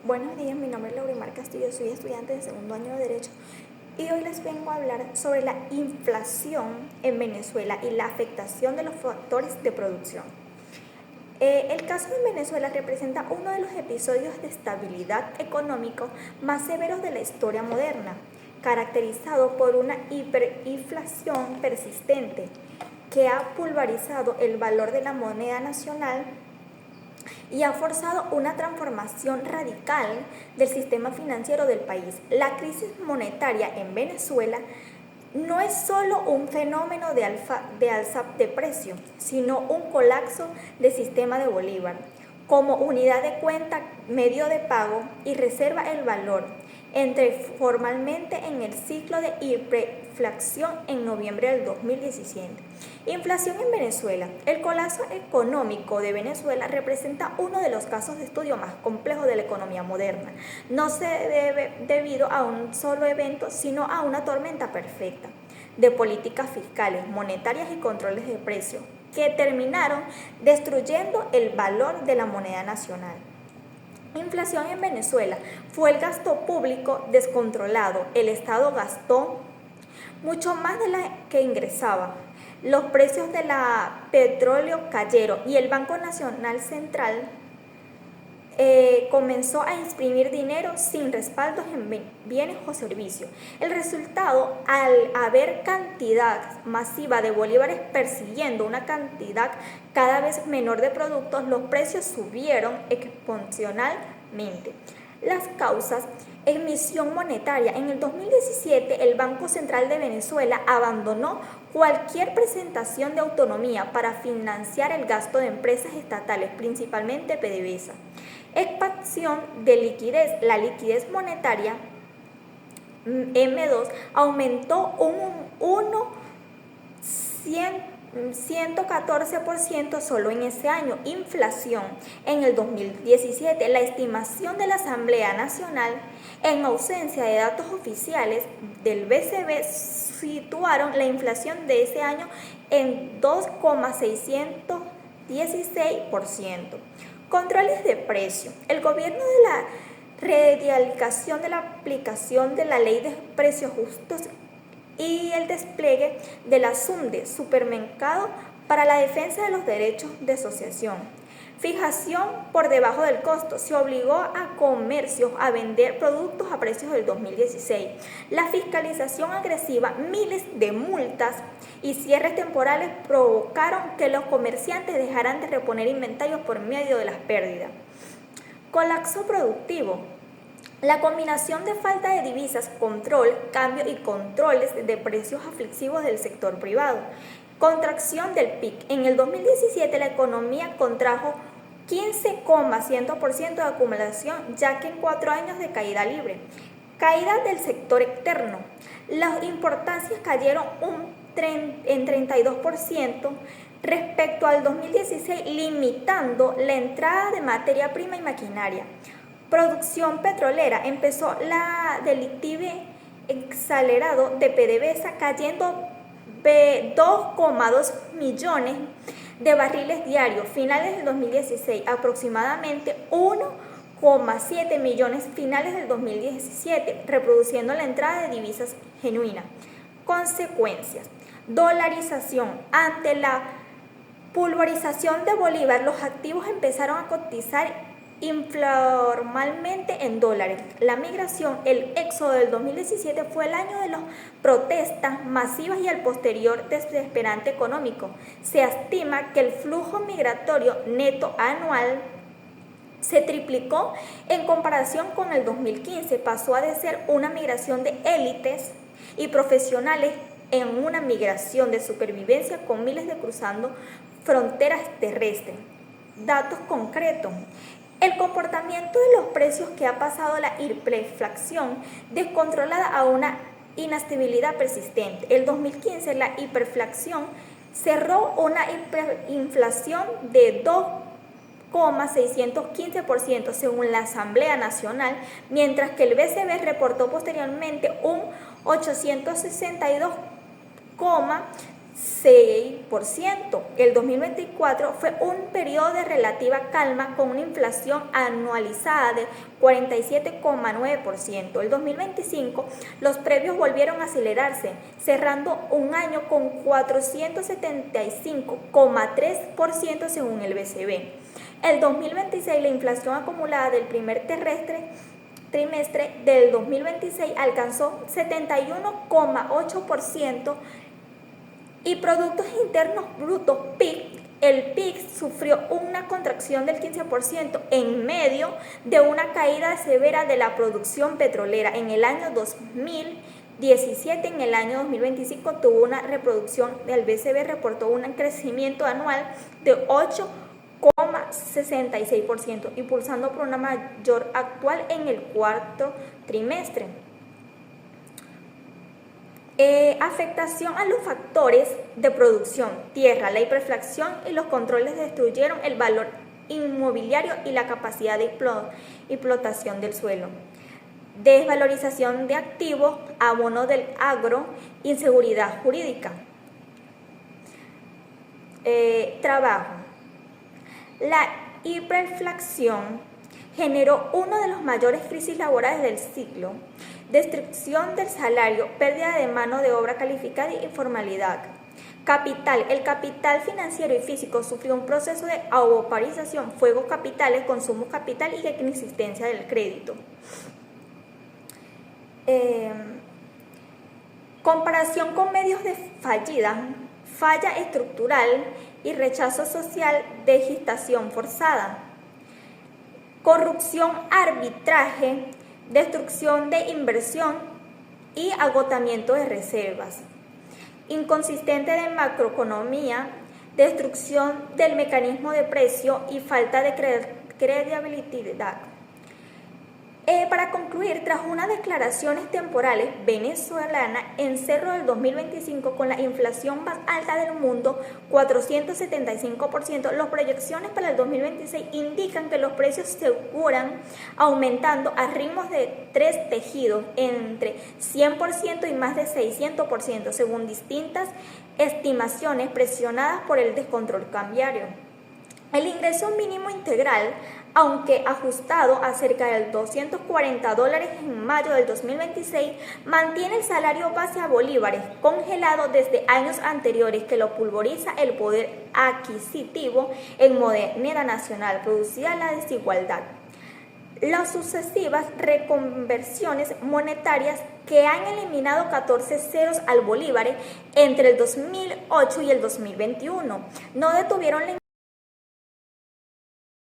Buenos días, mi nombre es Laurimar Castillo, soy estudiante de segundo año de Derecho y hoy les vengo a hablar sobre la inflación en Venezuela y la afectación de los factores de producción. El caso de Venezuela representa uno de los episodios de estabilidad económica más severos de la historia moderna, caracterizado por una hiperinflación persistente que ha pulverizado el valor de la moneda nacional y ha forzado una transformación radical del sistema financiero del país. La crisis monetaria en Venezuela no es solo un fenómeno de alza de precios, sino un colapso del sistema de Bolívar. Como unidad de cuenta, medio de pago y reserva el valor, entre formalmente en el ciclo de hiperinflación en noviembre del 2017. Inflación en Venezuela. El colapso económico de Venezuela representa uno de los casos de estudio más complejos de la economía moderna. No se debe debido a un solo evento, sino a una tormenta perfecta de políticas fiscales, monetarias y controles de precios que terminaron destruyendo el valor de la moneda nacional. Inflación en Venezuela fue el gasto público descontrolado. El Estado gastó mucho más de la que ingresaba. Los precios del petróleo cayeron y el Banco Nacional Central comenzó a imprimir dinero sin respaldos en bienes o servicios. El resultado, al haber cantidad masiva de bolívares persiguiendo una cantidad cada vez menor de productos, los precios subieron exponencialmente. Las causas: emisión monetaria. En el 2017, el Banco Central de Venezuela abandonó cualquier presentación de autonomía para financiar el gasto de empresas estatales, principalmente PDVSA. Expansión de liquidez. La liquidez monetaria M2 aumentó un 114% solo en ese año. Inflación en el 2017. La estimación de la Asamblea Nacional, en ausencia de datos oficiales del BCB, situaron la inflación de ese año en 2,616%. Controles de precio. El gobierno de la radialización de la aplicación de la Ley de Precios Justos y el despliegue de la SUNDE, Supermercado para la Defensa de los Derechos de Asociación. Fijación por debajo del costo. Se obligó a comercios a vender productos a precios del 2016. La fiscalización agresiva, miles de multas y cierres temporales provocaron que los comerciantes dejaran de reponer inventarios por medio de las pérdidas. Colapso productivo. La combinación de falta de divisas, control, cambio y controles de precios aflictivos del sector privado. Contracción del PIB. En el 2017 la economía contrajo 15,1% de acumulación, ya que en 4 años de caída libre. Caída del sector externo. Las importaciones cayeron en 32% respecto al 2016, limitando la entrada de materia prima y maquinaria. Producción petrolera. Empezó la delictiva acelerado de PDVSA, cayendo 2,2 millones de barriles diarios. Finales del 2016, aproximadamente 1,7 millones finales del 2017, reproduciendo la entrada de divisas genuinas. Consecuencias: dolarización. Ante la pulverización de Bolívar, los activos empezaron a cotizar informalmente en dólares. La migración. El éxodo del 2017 fue el año de las protestas masivas y el posterior desesperante económico. Se estima que el flujo migratorio neto anual se triplicó en comparación con el 2015. Pasó a ser una migración de élites y profesionales en una migración de supervivencia, con miles de cruzando fronteras terrestres. Datos concretos. El comportamiento de los precios, que ha pasado la hiperinflación descontrolada a una inestabilidad persistente. El 2015 la hiperinflación cerró una hiperinflación de 2,615% según la Asamblea Nacional, mientras que el BCB reportó posteriormente un 862,7%. 6%. El 2024 fue un periodo de relativa calma con una inflación anualizada de 47,9%. El 2025 los precios volvieron a acelerarse, cerrando un año con 475,3% según el BCB. El 2026 la inflación acumulada del primer trimestre del 2026 alcanzó 71,8%. Y Productos Internos Brutos PIB, el PIB sufrió una contracción del 15% en medio de una caída severa de la producción petrolera. En el año 2017, en el año 2025 tuvo una reproducción, el BCB reportó un crecimiento anual de 8,66%, impulsando por una mayor actual en el cuarto trimestre. Afectación a los factores de producción, tierra, la hiperinflación y los controles destruyeron el valor inmobiliario y la capacidad de explotación del suelo. Desvalorización de activos, abono del agro, inseguridad jurídica. Trabajo. La hiperinflación generó una de las mayores crisis laborales del siglo. Destrucción del salario, pérdida de mano de obra calificada y informalidad. Capital. El capital financiero y físico sufrió un proceso de pauperización, fuego capitales, consumo capital y inexistencia del crédito. Comparación con medios de falla estructural y rechazo social de gestación forzada. Corrupción, arbitraje, destrucción de inversión y agotamiento de reservas. Inconsistente de macroeconomía, destrucción del mecanismo de precio y falta de credibilidad. Para concluir, tras unas declaraciones temporales, Venezuela encerró el 2025 con la inflación más alta del mundo, 475%. Las proyecciones para el 2026 indican que los precios seguirán aumentando a ritmos de 3 dígitos, entre 100% y más de 600%, según distintas estimaciones presionadas por el descontrol cambiario. El ingreso mínimo integral, aunque ajustado a cerca de $240 en mayo del 2026, mantiene el salario base a bolívares, congelado desde años anteriores, que lo pulveriza el poder adquisitivo en moneda nacional, producida la desigualdad. Las sucesivas reconversiones monetarias que han eliminado 14 ceros al bolívar entre el 2008 y el 2021 no detuvieron la